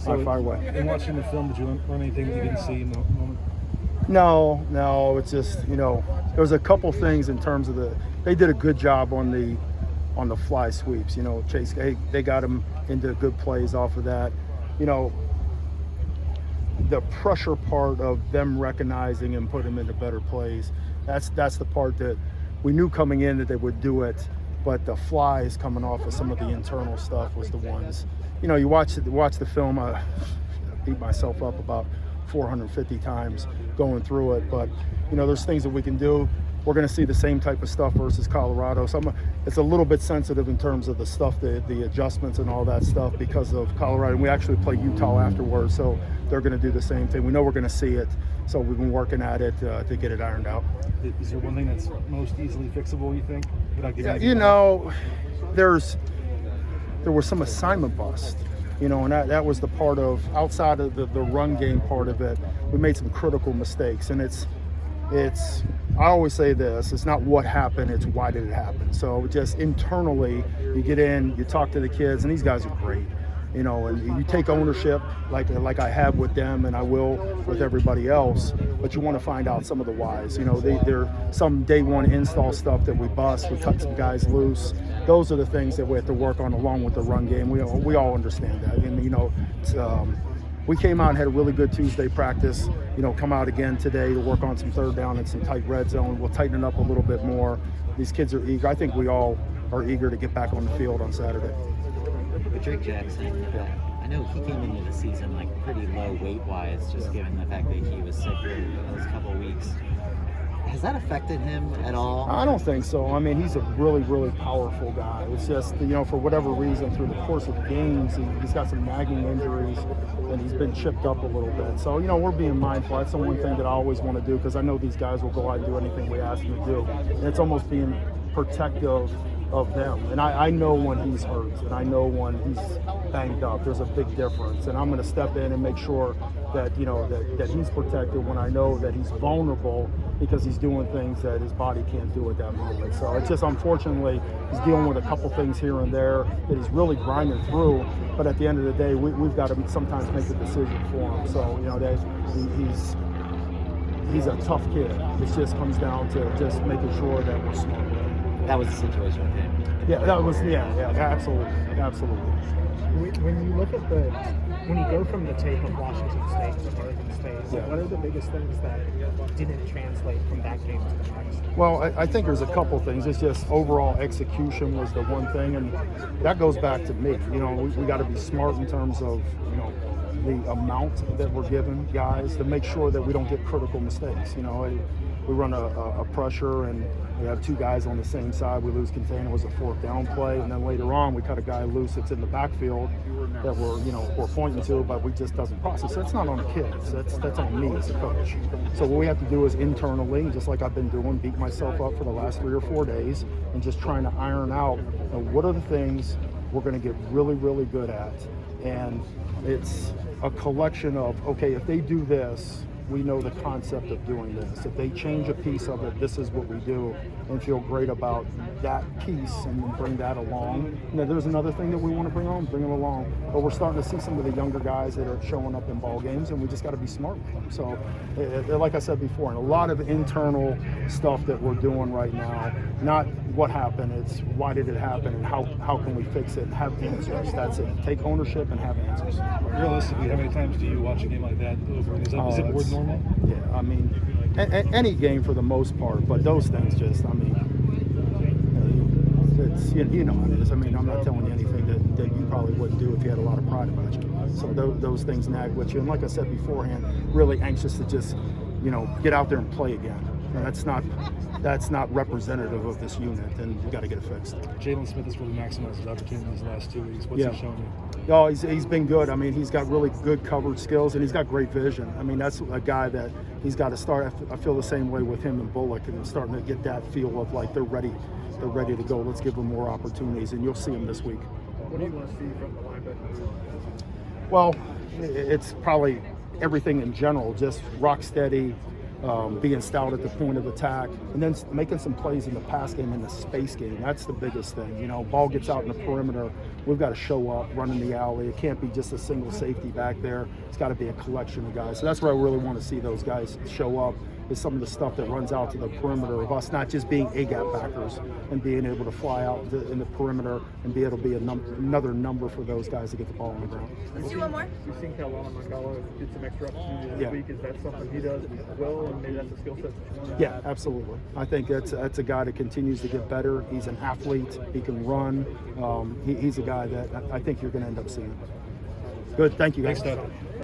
far away. In watching the film, did you learn anything that you didn't see in the moment? No, it's just, there was a couple things in terms of they did a good job on the fly sweeps. Chase, they got him into good plays off of that. The pressure part of them recognizing and putting him into better plays, that's the part that we knew coming in that they would do it, but the flies coming off of some of the internal stuff was the ones. You watch the film, I beat myself up about 450 times going through it, but there's things that we can do. We're going to see the same type of stuff versus Colorado. So it's a little bit sensitive in terms of the stuff, the adjustments and all that stuff because of Colorado. And we actually play Utah afterwards, so they're going to do the same thing. We know we're going to see it, so we've been working at it to get it ironed out. Is there one thing that's most easily fixable, you think? There was some assignment bust. And that was the part of, outside of the run game part of it, we made some critical mistakes. And it's I always say this, it's not what happened, it's why did it happen. So just internally, you get in, you talk to the kids, and these guys are great. And you take ownership like I have with them and I will with everybody else, but you want to find out some of the whys. There some day one install stuff that we bust, we cut some guys loose. Those are the things that we have to work on along with the run game. We all understand that. And we came out and had a really good Tuesday practice. Come out again today to work on some third down and some tight red zone. We'll tighten it up a little bit more. These kids are eager. I think we all are eager to get back on the field on Saturday. Drake Jackson, I know he came into the season pretty low weight-wise, just given the fact that he was sick for those couple of weeks. Has that affected him at all? I don't think so. He's a really, really powerful guy. It's just, for whatever reason, through the course of games, he's got some nagging injuries, and he's been chipped up a little bit. So, we're being mindful. That's the one thing that I always want to do, because I know these guys will go out and do anything we ask them to do. And it's almost being protective of them. And I know when he's hurt, and I know when he's banged up. There's a big difference. And I'm going to step in and make sure that, that he's protected when I know that he's vulnerable, because he's doing things that his body can't do at that moment. So it's just, unfortunately, he's dealing with a couple things here and there that he's really grinding through. But at the end of the day, we've got to sometimes make the decision for him. So, that he's a tough kid. It just comes down to just making sure that we're smart. That was the situation with him. Yeah, that was, absolutely. When you look at when you go from the tape of Washington State to Oregon State, what are the biggest things that didn't translate from that game to the next? Well, I think there's a couple things. It's just overall execution was the one thing, and that goes back to me. We got to be smart in terms of, the amount that we're giving guys to make sure that we don't get critical mistakes. We run a pressure and we have two guys on the same side. We lose contain. It was a fourth down play, and then later on we cut a guy loose that's in the backfield that we're pointing to, but we just doesn't process. That's not on the kids. That's on me as a coach. So what we have to do is internally, just like I've been doing, beat myself up for the last 3 or 4 days, and just trying to iron out what are the things we're going to get really, really good at. And it's a collection of, okay, if they do this, we know the concept of doing this. If they change a piece of it, this is what we do, and feel great about that piece and then bring that along. There's another thing that we want to bring them along. But we're starting to see some of the younger guys that are showing up in ball games, and we just got to be smart with them. So, like I said before, and a lot of internal stuff that we're doing right now, not what happened, it's why did it happen and how can we fix it and have answers. That's it. Take ownership and have answers. Realistically, how many times do you watch a game like that over? Is it more normal? Yeah, any game for the most part, but those things just, it's, how it is. I'm not telling you anything that you probably wouldn't do if you had a lot of pride about you. So those things nag with you. And like I said beforehand, really anxious to just, get out there and play again. And that's not representative of this unit, and we got to get it fixed. Jalen Smith has really maximized his opportunities the last 2 weeks. What's he showing you? Oh, he's been good. He's got really good coverage skills, and he's got great vision. That's a guy that he's got to start. I feel the same way with him and Bullock, and starting to get that feel of like they're ready to go. Let's give them more opportunities, and you'll see them this week. What do you want to see from the linebacker? Well, it's probably everything in general, just rock steady, being stout at the point of attack, and then making some plays in the pass game and the space game. That's the biggest thing. You know, ball gets out in the perimeter, we've got to show up, run in the alley. It can't be just a single safety back there. It's got to be a collection of guys. So that's where I really want to see those guys show up, is some of the stuff that runs out to the perimeter of us not just being A-gap backers and being able to fly out in the perimeter and be able to be another number for those guys to get the ball on the ground. Let's do one more. You've seen Carolina Mangala get some extra opportunities Yeah. this week. Is that something he does well, and maybe that's a skill set that you want? Yeah, absolutely. I think that's a guy that continues to get better. He's an athlete. He can run. He's a guy that I think you're going to end up seeing. Good. Thank you, guys. Thanks, Todd.